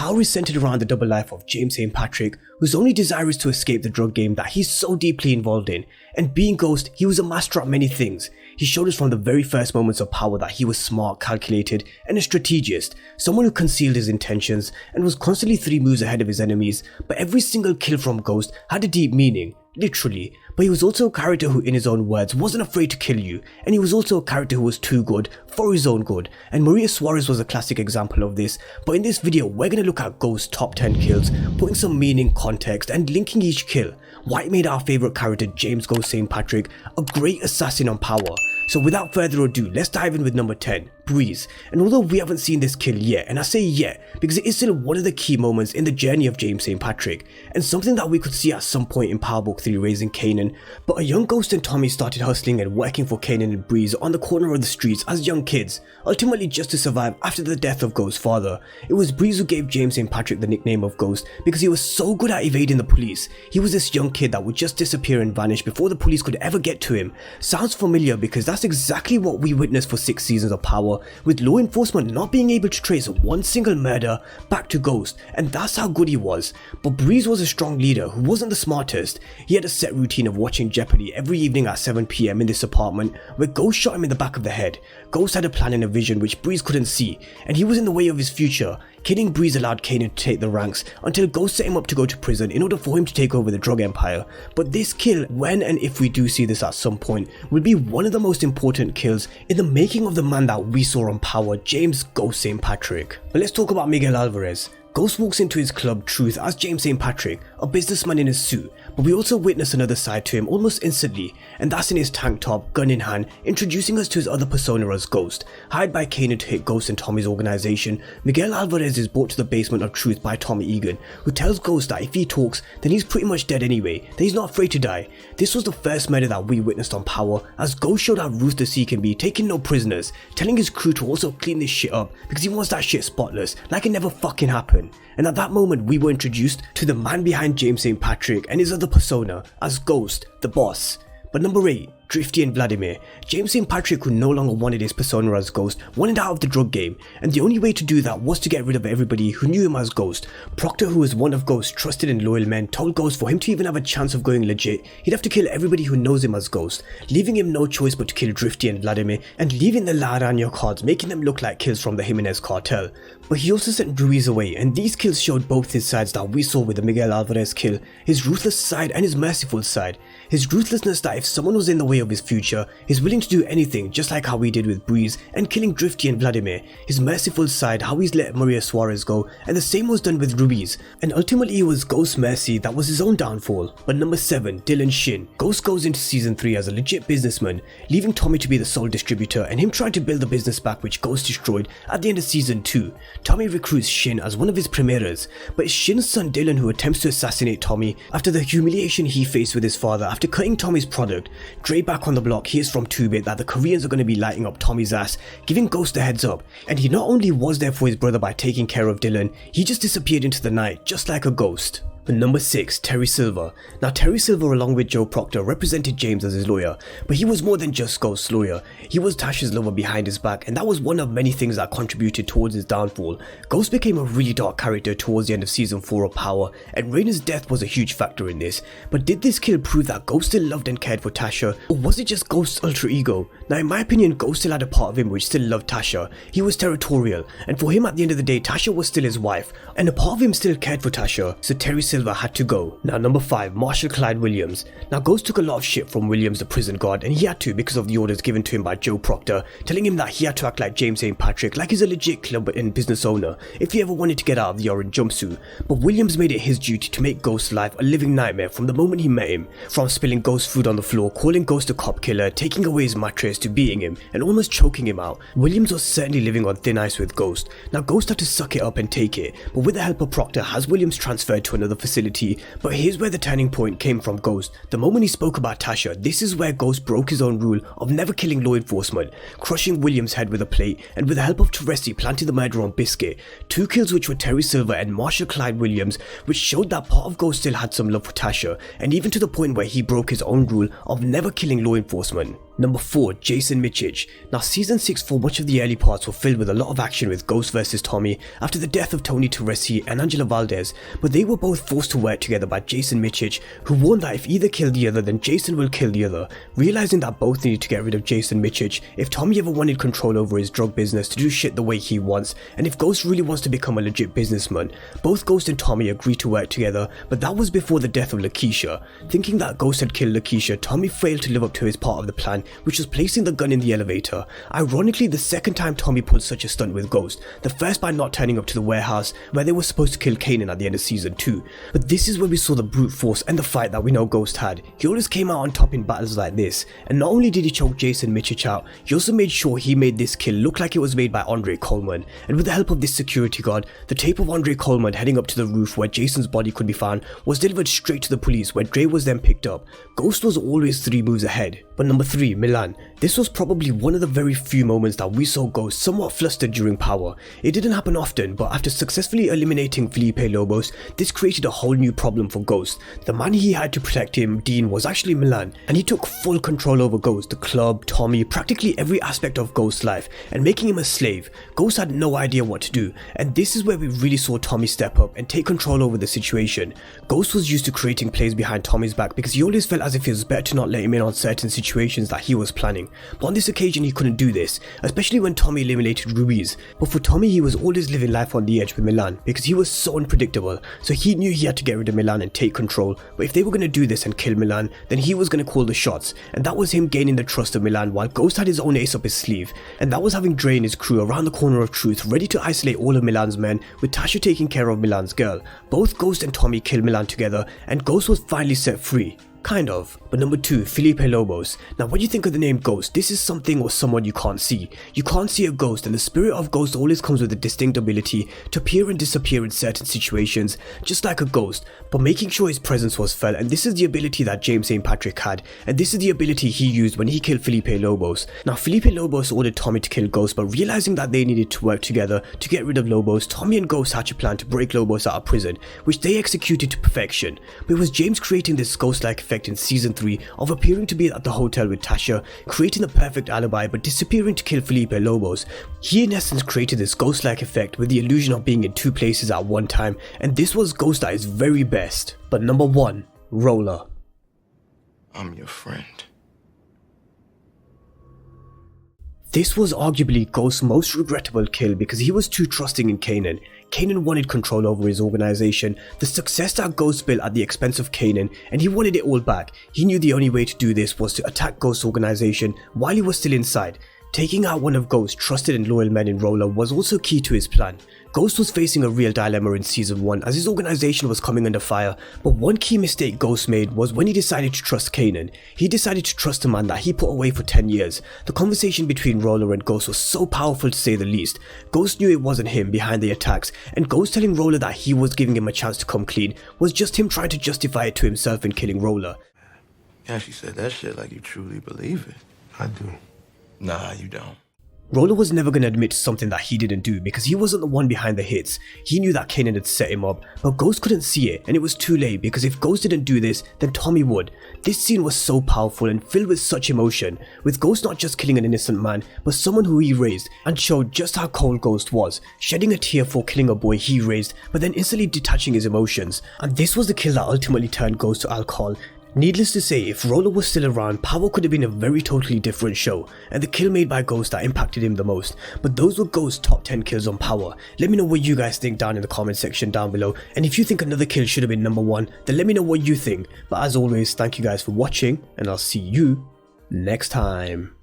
power is centered around the double life of James St. Patrick, whose only desire is to escape the drug game that he's so deeply involved in. And being Ghost, he was a master at many things. He showed us from the very first moments of power that he was smart, calculated, and a strategist, someone who concealed his intentions and was constantly 3 moves ahead of his enemies, but every single kill from Ghost had a deep meaning. Literally, but he was also a character who, in his own words, wasn't afraid to kill you, and he was also a character who was too good for his own good, and Maria Suarez was a classic example of this. But in this video, we're going to look at Ghost's top 10 kills, putting some meaning, context, and linking each kill, why it made our favourite character James Ghost St. Patrick a great assassin on power. So without further ado, let's dive in with number 10, Breeze. And although we haven't seen this kill yet, and I say yet because it is still one of the key moments in the journey of James St. Patrick, and something that we could see at some point in Power Book 3 raising Kanan, but a young Ghost and Tommy started hustling and working for Kanan and Breeze on the corner of the streets as young kids, ultimately just to survive after the death of Ghost's father. It was Breeze who gave James St. Patrick the nickname of Ghost because he was so good at evading the police. He was this young kid that would just disappear and vanish before the police could ever get to him. Sounds familiar because that's exactly what we witnessed for 6 seasons of Power, with law enforcement not being able to trace one single murder back to Ghost, and that's how good he was. But Breeze was a strong leader who wasn't the smartest. He had a set routine of watching Jeopardy every evening at 7 PM in this apartment where Ghost shot him in the back of the head. Ghost had a plan and a vision which Breeze couldn't see, and he was in the way of his future. Killing Breeze allowed Kanan to take the ranks until Ghost set him up to go to prison in order for him to take over the drug empire. But this kill, when and if we do see this at some point, will be one of the most important kills in the making of the man that we saw on Power, James Ghost St. Patrick. But let's talk about Miguel Alvarez. Ghost walks into his club Truth as James St. Patrick, a businessman in a suit, but we also witness another side to him almost instantly, and that's in his tank top, gun in hand, introducing us to his other persona as Ghost. Hired by Kanan to hit Ghost and Tommy's organization, Miguel Alvarez is brought to the basement of Truth by Tommy Egan, who tells Ghost that if he talks, then he's pretty much dead anyway, that he's not afraid to die. This was the first murder that we witnessed on Power, as Ghost showed how ruthless he can be, taking no prisoners, telling his crew to also clean this shit up because he wants that shit spotless, like it never fucking happened. And at that moment we were introduced to the man behind James St. Patrick and his other persona as Ghost, the boss. But number 8, Drifty and Vladimir. James St. Patrick, who no longer wanted his persona as Ghost, wanted out of the drug game, and the only way to do that was to get rid of everybody who knew him as Ghost. Proctor, who was one of Ghost's trusted and loyal men, told Ghost for him to even have a chance of going legit, he'd have to kill everybody who knows him as Ghost, leaving him no choice but to kill Drifty and Vladimir, and leaving the La Araña cards, making them look like kills from the Jimenez cartel. But he also sent Ruiz away, and these kills showed both his sides that we saw with the Miguel Alvarez kill, his ruthless side and his merciful side. His ruthlessness that if someone was in the way of his future, he's willing to do anything, just like how he did with Breeze and killing Drifty and Vladimir. His merciful side, how he's let Maria Suarez go, and the same was done with Ruiz, and ultimately it was Ghost's mercy that was his own downfall. But number 7, Dylan Shin. Ghost goes into season 3 as a legit businessman, leaving Tommy to be the sole distributor and him trying to build the business back which Ghost destroyed at the end of season 2. Tommy recruits Shin as one of his primeras, but it's Shin's son Dylan who attempts to assassinate Tommy after the humiliation he faced with his father after cutting Tommy's product. Dre back on the block hears from 2-Bit that the Koreans are going to be lighting up Tommy's ass, giving Ghost a heads up, and he not only was there for his brother by taking care of Dylan, he just disappeared into the night just like a ghost. But number 6, Terry Silva. Now Terry Silva, along with Joe Proctor, represented James as his lawyer, but he was more than just Ghost's lawyer. He was Tasha's lover behind his back, and that was one of many things that contributed towards his downfall. Ghost became a really dark character towards the end of season 4 of Power, and Raina's death was a huge factor in this. But did this kill prove that Ghost still loved and cared for Tasha, or was it just Ghost's alter ego? Now in my opinion, Ghost still had a part of him which still loved Tasha. He was territorial, and for him at the end of the day, Tasha was still his wife, and a part of him still cared for Tasha, so Terry Silva had to go. Now number 5, Marshal Clyde Williams. Now Ghost took a lot of shit from Williams, the prison guard, and he had to because of the orders given to him by Joe Proctor, telling him that he had to act like James St. Patrick, like he's a legit club and business owner, if he ever wanted to get out of the orange jumpsuit. But Williams made it his duty to make Ghost's life a living nightmare from the moment he met him, from spilling Ghost food on the floor, calling Ghost a cop killer, taking away his mattress, to beating him, and almost choking him out. Williams was certainly living on thin ice with Ghost. Now Ghost had to suck it up and take it, but with the help of Proctor has Williams transferred to another facility. But here's where the turning point came from Ghost. The moment he spoke about Tasha, this is where Ghost broke his own rule of never killing law enforcement, crushing Williams' head with a plate, and with the help of Teresi planting the murder on Biscuit. 2 kills which were Terry Silva and Marshal Clyde Williams, which showed that part of Ghost still had some love for Tasha, and even to the point where he broke his own rule of never killing law enforcement. Number 4, Jason Mitchell. Now season 6 for much of the early parts were filled with a lot of action with Ghost versus Tommy after the death of Tony Teresi and Angela Valdez, but they were both forced to work together by Jason Mitchell, who warned that if either killed the other then Jason will kill the other. Realizing that both needed to get rid of Jason Mitchell if Tommy ever wanted control over his drug business to do shit the way he wants, and if Ghost really wants to become a legit businessman. Both Ghost and Tommy agreed to work together, but that was before the death of Lakeisha. Thinking that Ghost had killed Lakeisha, Tommy failed to live up to his part of the plan, which was placing the gun in the elevator. Ironically, the second time Tommy pulled such a stunt with Ghost, the first by not turning up to the warehouse where they were supposed to kill Kanan at the end of season 2. But this is where we saw the brute force and the fight that we know Ghost had. He always came out on top in battles like this, and not only did he choke Jason Mitchell out, he also made sure he made this kill look like it was made by Andre Coleman. And with the help of this security guard, the tape of Andre Coleman heading up to the roof where Jason's body could be found was delivered straight to the police, where Dre was then picked up. Ghost was always 3 moves ahead. But number 3, Milan. This was probably one of the very few moments that we saw Ghost somewhat flustered during power. It didn't happen often, but after successfully eliminating Felipe Lobos, this created a whole new problem for Ghost. The man he had to protect him, Dean, was actually Milan, and he took full control over Ghost, the club, Tommy, practically every aspect of Ghost's life, and making him a slave. Ghost had no idea what to do, and this is where we really saw Tommy step up and take control over the situation. Ghost was used to creating plays behind Tommy's back because he always felt as if it was better to not let him in on certain situations that he was planning. But on this occasion he couldn't do this, especially when Tommy eliminated Ruiz. But for Tommy, he was always living life on the edge with Milan because he was so unpredictable, so he knew he had to get rid of Milan and take control. But if they were going to do this and kill Milan, then he was going to call the shots, and that was him gaining the trust of Milan while Ghost had his own ace up his sleeve, and that was having Dre and his crew around the corner of truth ready to isolate all of Milan's men, with Tasha taking care of Milan's girl. Both Ghost and Tommy killed Milan together, and Ghost was finally set free. Kind of. But number 2, Felipe Lobos. Now when you think of the name Ghost, this is something or someone you can't see. You can't see a ghost, and the spirit of Ghost always comes with a distinct ability to appear and disappear in certain situations, just like a ghost, but making sure his presence was felt, and this is the ability that James St. Patrick had, and this is the ability he used when he killed Felipe Lobos. Now Felipe Lobos ordered Tommy to kill Ghost, but realizing that they needed to work together to get rid of Lobos, Tommy and Ghost hatched a plan to break Lobos out of prison, which they executed to perfection. But it was James creating this ghost-like effect in season 3 of appearing to be at the hotel with Tasha, creating the perfect alibi but disappearing to kill Felipe Lobos. He in essence created this ghost-like effect with the illusion of being in 2 places at one time, and this was Ghost at his very best. But number 1, Roller. I'm your friend. This was arguably Ghost's most regrettable kill because he was too trusting in Kanan. Kanan wanted control over his organization, the success that Ghost built at the expense of Kanan, and he wanted it all back. He knew the only way to do this was to attack Ghost's organization while he was still inside. Taking out one of Ghost's trusted and loyal men in Roller was also key to his plan. Ghost was facing a real dilemma in season 1 as his organization was coming under fire, but one key mistake Ghost made was when he decided to trust Kanan. He decided to trust a man that he put away for 10 years. The conversation between Roller and Ghost was so powerful to say the least. Ghost knew it wasn't him behind the attacks, and Ghost telling Roller that he was giving him a chance to come clean was just him trying to justify it to himself in killing Roller. Yeah, she said that shit like you truly believe it. I do. Nah, you don't. Roller was never going to admit to something that he didn't do because he wasn't the one behind the hits. He knew that Kanan had set him up, but Ghost couldn't see it, and it was too late because if Ghost didn't do this, then Tommy would. This scene was so powerful and filled with such emotion, with Ghost not just killing an innocent man, but someone who he raised, and showed just how cold Ghost was, shedding a tear for killing a boy he raised, but then instantly detaching his emotions. And this was the kill that ultimately turned Ghost to alcohol. Needless to say, if Roller was still around, Power could have been a very totally different show, and the kill made by Ghost that impacted him the most. But those were Ghost's top 10 kills on Power. Let me know what you guys think down in the comment section down below, and if you think another kill should have been number 1, then let me know what you think. But as always, thank you guys for watching, and I'll see you next time.